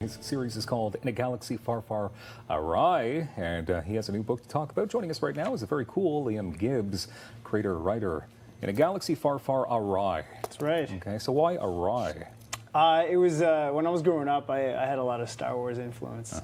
His series is called In a Galaxy Far, Far AwRy, and he has a new book to talk about. Joining us right now is a very cool Liam Gibbs, creator, writer. In a Galaxy Far, Far AwRy. That's right. Okay, so why AwRy? It was when I was growing up, I had a lot of Star Wars influence,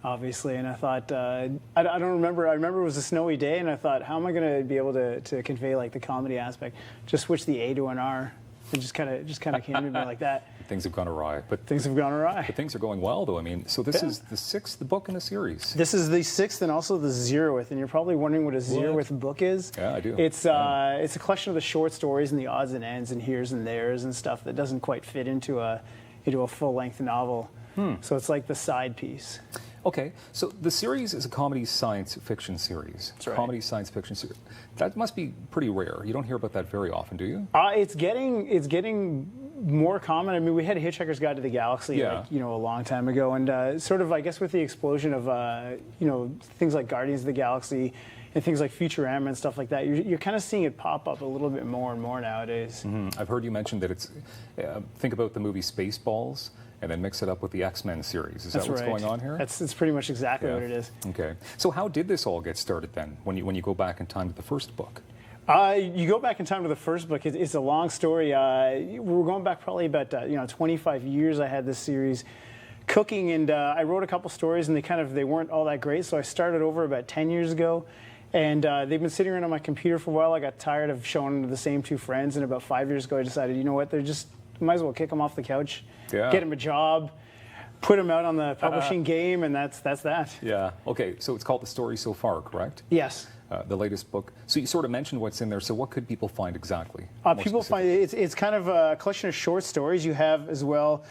obviously, and I thought, I don't remember, I remember it was a snowy day, and I thought, how am I going to be able to convey like the comedy aspect? Just switch the A to an R. It just kind of came to me like that. Things have gone awry, but things have gone awry. But things are going well, though. I mean, so this is the 6th book in the series. This is the 6th and also the 0th, and you're probably wondering what a 0th book is. Yeah, I do. It's it's a collection of the short stories and the odds and ends and heres and theres and stuff that doesn't quite fit into a full-length novel. So it's like the side piece. Okay, so the series is a comedy science fiction series. That's right. Comedy science fiction series. That must be pretty rare. You don't hear about that very often, do you? It's getting more common. I mean, we had Hitchhiker's Guide to the Galaxy, like, a long time ago, and sort of, I guess, with the explosion of things like Guardians of the Galaxy and things like Futurama and stuff like that, you're kind of seeing it pop up a little bit more and more nowadays. I've heard you mention that it's think about the movie Spaceballs and then mix it up with the X-Men series. Is that what's going on here? That's pretty much exactly what it is. Okay. So how did this all get started then, when you go back in time to the first book? You go back in time to the first book. It's a long story. We're going back probably about 25 years. I had this series cooking, and I wrote a couple stories, and they weren't all that great. So I started over about 10 years ago, and they've been sitting around on my computer for a while. I got tired of showing them to the same two friends, and about 5 years ago, I decided, you know what? Might as well kick them off the couch, get them a job, put them out on the publishing game, and that's that. Yeah. Okay. So it's called The Story So Far, correct? Yes. The latest book. So you sort of mentioned what's in there. So what could people find exactly? People find it's kind of a collection of short stories you have as well.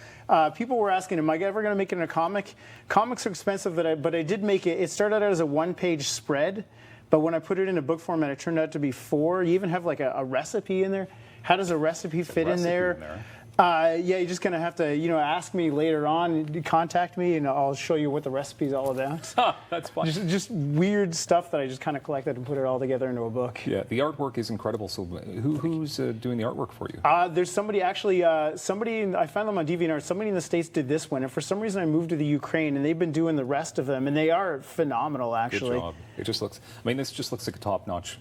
People were asking, am I ever going to make it in a comic? Comics are expensive, but I did make it. It started out as a one-page spread, but when I put it in a book format, it turned out to be 4. You even have like a recipe in there. How does a recipe fit in there? You're just going to have to, ask me later on, contact me, and I'll show you what the recipe is all about. That's fun. Just weird stuff that I just kind of collected and put it all together into a book. Yeah, the artwork is incredible. So who's doing the artwork for you? There's somebody actually, I found them on DeviantArt. Somebody in the States did this one, and for some reason I moved to the Ukraine, and they've been doing the rest of them, and they are phenomenal, actually. Good job. It just looks, this just looks like a top-notch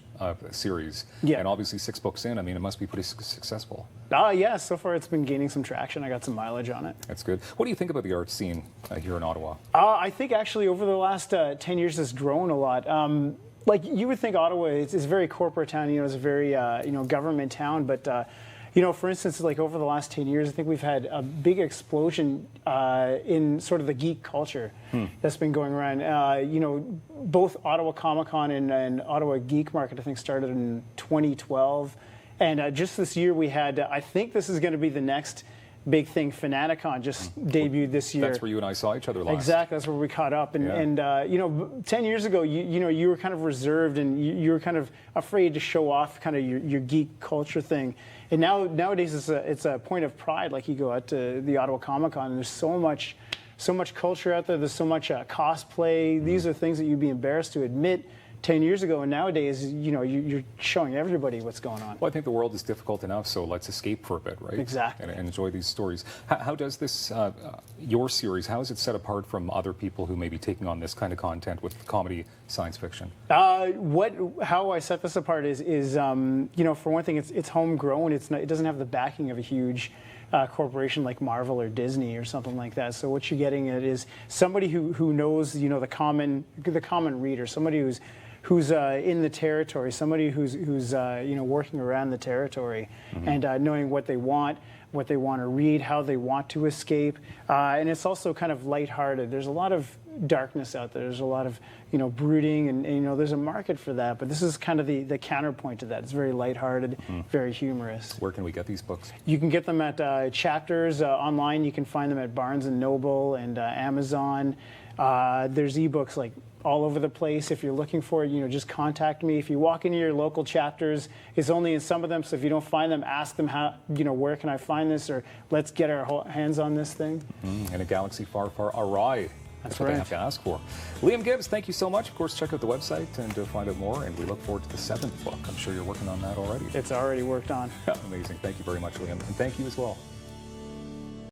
series. Yeah. And obviously 6 books in, it must be pretty successful. Yeah, so far it's been gaining some traction. I got some mileage on it. That's good. What do you think about the art scene here in Ottawa? I think actually over the last 10 years it's grown a lot. Like you would think Ottawa is a very corporate town, it's a very government town, but for instance, like over the last 10 years, I think we've had a big explosion in sort of the geek culture that's been going around. Both Ottawa Comic Con and Ottawa Geek Market, I think, started in 2012. And just this year we had, I think this is going to be the next big thing, Fanaticon just debuted this year. That's where you and I saw each other last. Exactly, that's where we caught up. And 10 years ago, you were kind of reserved and you were kind of afraid to show off kind of your geek culture thing. And nowadays it's a point of pride. Like you go out to the Ottawa Comic Con and there's so much culture out there. There's so much cosplay. These are things that you'd be embarrassed to admit 10 years ago, and nowadays, you're showing everybody what's going on. Well, I think the world is difficult enough, so let's escape for a bit, right? Exactly. And enjoy these stories. How does this, your series, how is it set apart from other people who may be taking on this kind of content with comedy science fiction? How I set this apart is for one thing, it's homegrown. It doesn't have the backing of a huge corporation like Marvel or Disney or something like that. So what you're getting at is somebody who knows the common reader, somebody who's in the territory, somebody who's working around the territory, and knowing what they want to read, how they want to escape, and it's also kind of lighthearted. There's a lot of darkness out there. There's a lot of brooding, and there's a market for that. But this is kind of the counterpoint to that. It's very lighthearted, very humorous. Where can we get these books? You can get them at Chapters online. You can find them at Barnes and Noble and Amazon. There's ebooks like all over the place. If you're looking for it, just contact me. If you walk into your local Chapters, it's only in some of them. So if you don't find them, ask them how, where can I find this, or let's get our hands on this thing. In a Galaxy Far, Far AwRy. That's what right. I have to ask for. Liam Gibbs, thank you so much. Of course, check out the website and find out more. And we look forward to the 7th book. I'm sure you're working on that already. It's already worked on. Amazing. Thank you very much, Liam. And thank you as well.